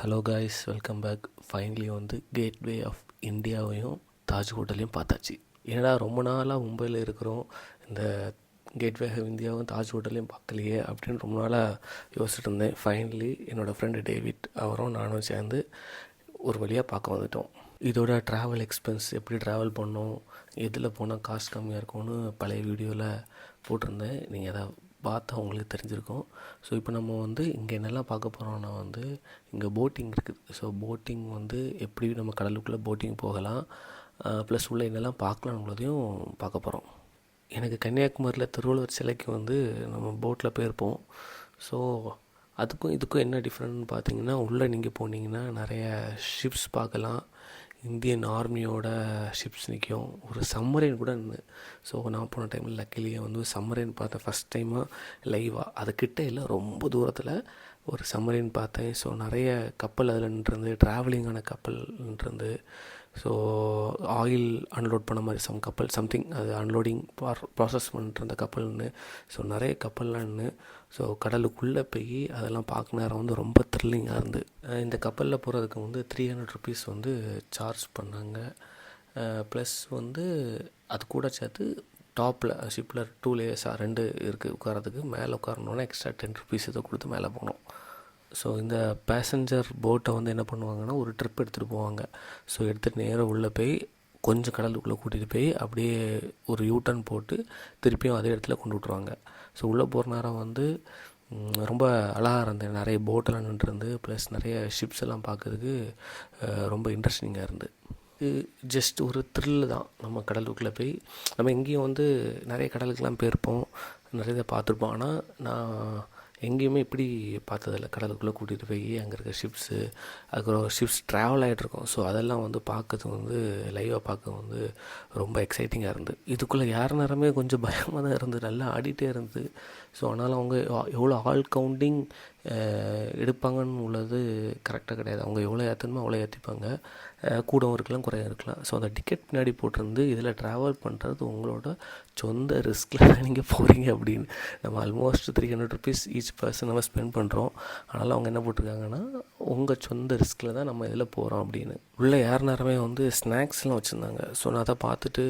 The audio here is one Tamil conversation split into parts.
Hello guys, welcome back. Finally Gateway of இந்தியாவையும் தாஜ் ஹோட்டலையும் பார்த்தாச்சு. ஏன்னா ரொம்ப நாளாக மும்பையில் இருக்கிறோம், இந்த கேட்வே ஆஃப் இந்தியாவும் தாஜ் ஹோட்டலையும் பார்க்கலையே அப்படின்னு ரொம்ப நாளாக யோசிச்சுட்டு இருந்தேன். ஃபைனலி என்னோடய ஃப்ரெண்டு டேவிட் அவரும் நானும் சேர்ந்து ஒரு வழியாக பார்க்க வந்துட்டோம். இதோட ட்ராவல் எக்ஸ்பென்ஸ், எப்படி ட்ராவல் பண்ணோம், எதில் போனால் காஸ்ட் கம்மியாக இருக்கும்னு பழைய வீடியோவில் போட்டிருந்தேன். நீங்கள் அதை பார்த்தா உங்களுக்கு தெரிஞ்சிருக்கும். ஸோ இப்போ நம்ம இங்கே என்னெல்லாம் பார்க்க போகிறோம்னா இங்கே போட்டிங் இருக்குது. ஸோ போட்டிங் எப்படி நம்ம கடலுக்குள்ளே போட்டிங் போகலாம், ப்ளஸ் உள்ளே என்னெல்லாம் பார்க்கலாம்ன்றதையும் பார்க்க போகிறோம். எனக்கு கன்னியாகுமரியில் திருவள்ளுவர் சிலைக்கு நம்ம போட்டில் போயிருப்போம். ஸோ அதுக்கும் இதுக்கும் என்ன டிஃப்ரெண்ட்னு பார்த்தீங்கன்னா, உள்ளே நீங்கள் போனீங்கன்னா நிறைய ஷிப்ஸ் பார்க்கலாம். இந்தியன் ஆர்மியோட ஷிப்ஸ் நிற்கும். ஒரு சம்மரைன் கூட நின்று. ஸோ நான் போன டைமில் லக்கிலியே சம்மரைன் பார்த்தேன் ஃபஸ்ட் டைமாக லைவாக. அதுக்கிட்ட இல்லை, ரொம்ப தூரத்தில் ஒரு சம்மரைன் பார்த்தேன். ஸோ நிறைய கப்பல் அதில் நின்றுருந்து, ட்ராவலிங்கான கப்பல் நின்றுருந்து. ஸோ ஆயில் அன்லோட் பண்ண மாதிரி கப்பல் சம்திங், அது அன்லோடிங் ப்ராசஸ் பண்ணிட்டு இருந்த கப்பல்னு. ஸோ நிறைய கப்பல்லாம் நின்று. ஸோ கடலுக்குள்ளே போய் அதெல்லாம் பார்க்க நேரம் ரொம்ப த்ரில்லிங்காக இருந்து. இந்த கப்பலில் போகிறதுக்கு 300 ருபீஸ் சார்ஜ் பண்ணாங்க. ப்ளஸ் அது கூட சேர்த்து டாப்பில் ஷிப்பில் 2 லேயர்ஸாக 2 இருக்குது உட்காரத்துக்கு. மேலே உட்காரணுன்னா எக்ஸ்ட்ரா 10 ருபீஸ் இதை கொடுத்து மேலே போகணும். ஸோ இந்த பேசஞ்சர் போட்டை என்ன பண்ணுவாங்கன்னா, ஒரு ட்ரிப் எடுத்துகிட்டு போவாங்க. ஸோ எடுத்துகிட்டு நேராக உள்ளே போய் கொஞ்சம் கடலுக்குள்ளே கூட்டிகிட்டு போய் அப்படியே ஒரு யூட்டர்ன் போட்டு திருப்பியும் அதே இடத்துல கொண்டு விட்ருவாங்க. ஸோ உள்ளே போகிற நேரம் ரொம்ப அழகாக இருந்தது. நிறைய போட்டெல்லாம் நின்றுருந்து, ப்ளஸ் நிறைய ஷிப்ஸ் எல்லாம் பார்க்குறதுக்கு ரொம்ப இன்ட்ரெஸ்டிங்காக இருந்து. இது ஜஸ்ட் ஒரு த்ரில்லு தான். நம்ம கடலுக்குள்ளே போய் நம்ம எங்கேயும் நிறைய கடலுக்கெல்லாம் போயிருப்போம், நிறைய இதை பார்த்துருப்போம். ஆனால் நான் எங்கேயுமே இப்படி பார்த்ததில்ல. கடலுக்குள்ளே கூட்டிகிட்டு போய் அங்கே இருக்க ஷிப்ஸு, அதுக்கப்புறம் ஷிப்ஸ் ட்ராவல் ஆகிட்ருக்கோம். ஸோ அதெல்லாம் பார்க்கறது லைவாக பார்க்க ரொம்ப எக்ஸைட்டிங்காக இருந்து. இதுக்குள்ளே யார் நேரமே கொஞ்சம் பயமாக தான் இருந்து, நல்லா ஆடிட்டே இருந்து. ஸோ ஆனாலும் அவங்க எவ்வளோ ஆல் கவுண்டிங் எடுப்பாங்கன்னு உள்ளது கரெக்டாக கிடையாது. அவங்க எவ்வளோ ஏற்றணுமோ அவ்வளோ ஏற்றிப்பாங்க. கூடவும் இருக்கலாம், குறையும் இருக்கலாம். ஸோ அந்த டிக்கெட் பின்னாடி போட்டிருந்து இதில் ட்ராவல் பண்ணுறது உங்களோட சொந்த ரிஸ்கில் தான் நீங்கள் போகிறீங்க அப்படின்னு. நம்ம ஆல்மோஸ்ட் 300 ருபீஸ் ஈச் பர்சன் நம்ம ஸ்பெண்ட் பண்ணுறோம். அதனால் அவங்க என்ன போட்டிருக்காங்கன்னா, உங்கள் சொந்த ரிஸ்கில் தான் நம்ம இதில் போகிறோம் அப்படின்னு. உள்ளே யார் நேரமே ஸ்நாக்ஸ்லாம் வச்சுருந்தாங்க. ஸோ நான் அதை பார்த்துட்டு,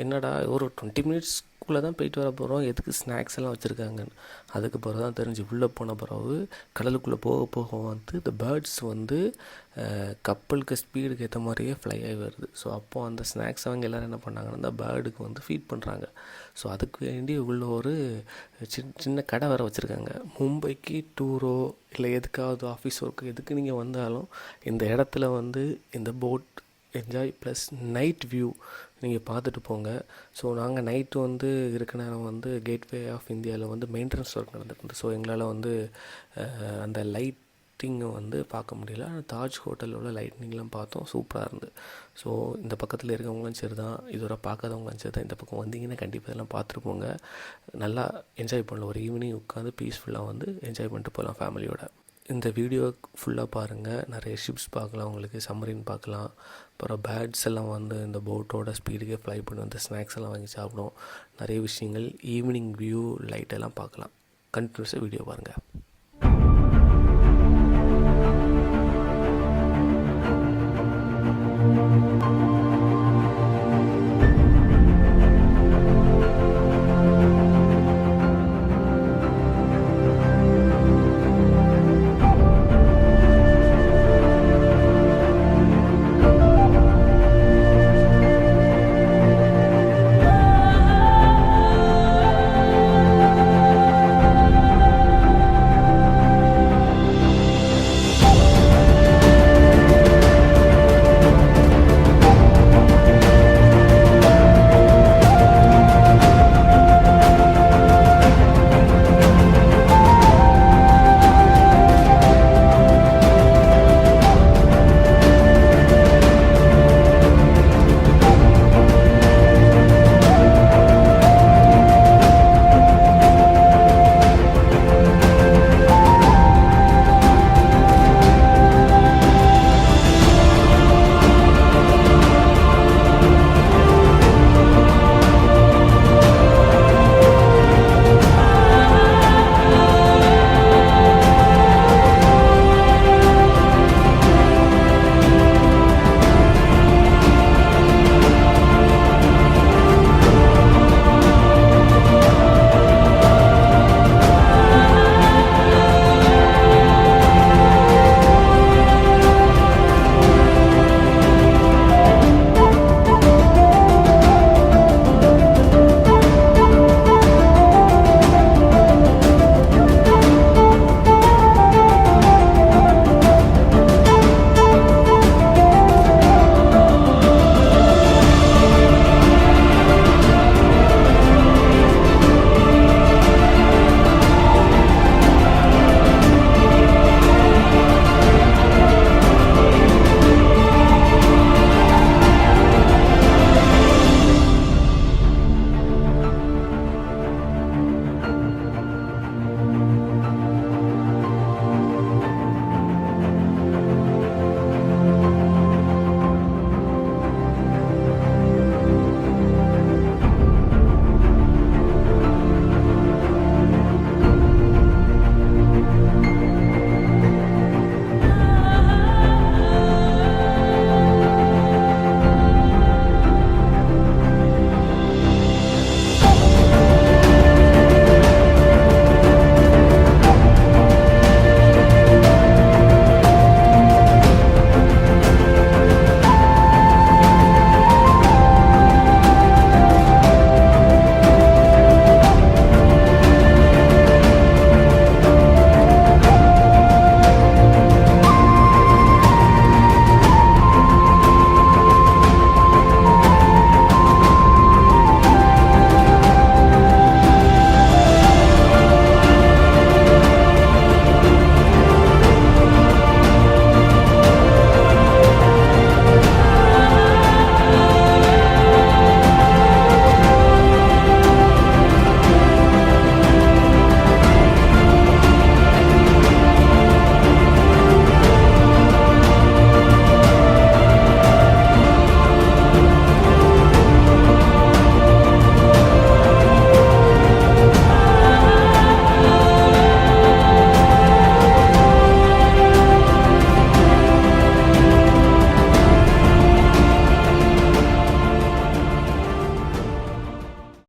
என்னடா ஒரு 20 மினிட்ஸ்க்குள்ளே தான் போயிட்டு வர போகிறோம், எதுக்கு ஸ்நாக்ஸ் எல்லாம் வச்சுருக்காங்கன்னு. அதுக்கு பிறகு தான் தெரிஞ்சு. உள்ளே போன பிறகு கடலுக்குள்ளே போக போக இந்த பேர்ட்ஸ் கப்பலுக்கு ஸ்பீடுக்கு ஏற்ற மாதிரியே ஃப்ளை ஆகி வருது. ஸோ அப்போது அந்த ஸ்நாக்ஸ் அவங்க எல்லோரும் என்ன பண்ணாங்கன்னா, அந்த பேர்டுக்கு ஃபீட் பண்ணுறாங்க. ஸோ அதுக்கு வேண்டி உள்ள ஒரு சின்ன கடை வேறு வச்சுருக்காங்க. மும்பைக்கு டூரோ இல்லை எதுக்காவது ஆஃபீஸ் ஒர்க்கு எதுக்கு நீங்கள் வந்தாலும் இந்த இடத்துல இந்த boat enjoy plus night view நீங்கள் பார்த்துட்டு போங்க. ஸோ நாங்கள் நைட்டு இருக்க நேரம் கேட்வே ஆஃப் இந்தியாவில் மெயின்டெனன்ஸ் ஒர்க் நடந்துருக்கு. ஸோ எங்களால் அந்த லைட்டிங்கை பார்க்க முடியல. தாஜ் ஹோட்டலோட லைட்டிங்லாம் பார்த்தோம், சூப்பராக இருந்து. ஸோ இந்த பக்கத்தில் இருக்கவங்களும் சரி தான், இதுவரை பார்க்காதவங்களும் சரி தான், இந்த பக்கம் வந்தீங்கன்னா கண்டிப்பாக இதெல்லாம் பார்த்துட்டு போங்க. நல்லா என்ஜாய் பண்ணலாம். ஒரு ஈவினிங் உட்காந்து பீஸ்ஃபுல்லாக என்ஜாய் பண்ணிட்டு போகலாம் ஃபேமிலியோட. இந்த வீடியோ ஃபுல்லாக பாருங்கள். நிறைய ஷிப்ஸ் பார்க்கலாம், உங்களுக்கு சம்மரின் பார்க்கலாம். அப்புறம் பேர்ட்ஸ் எல்லாம் இந்த போட்டோட ஸ்பீடுக்கே ஃப்ளை பண்ணி ஸ்நாக்ஸ் எல்லாம் வாங்கி சாப்பிடும். நிறைய விஷயங்கள், ஈவினிங் வியூ, லைட்டெல்லாம் பார்க்கலாம். கண்டினியூஸாக வீடியோ பாருங்கள்.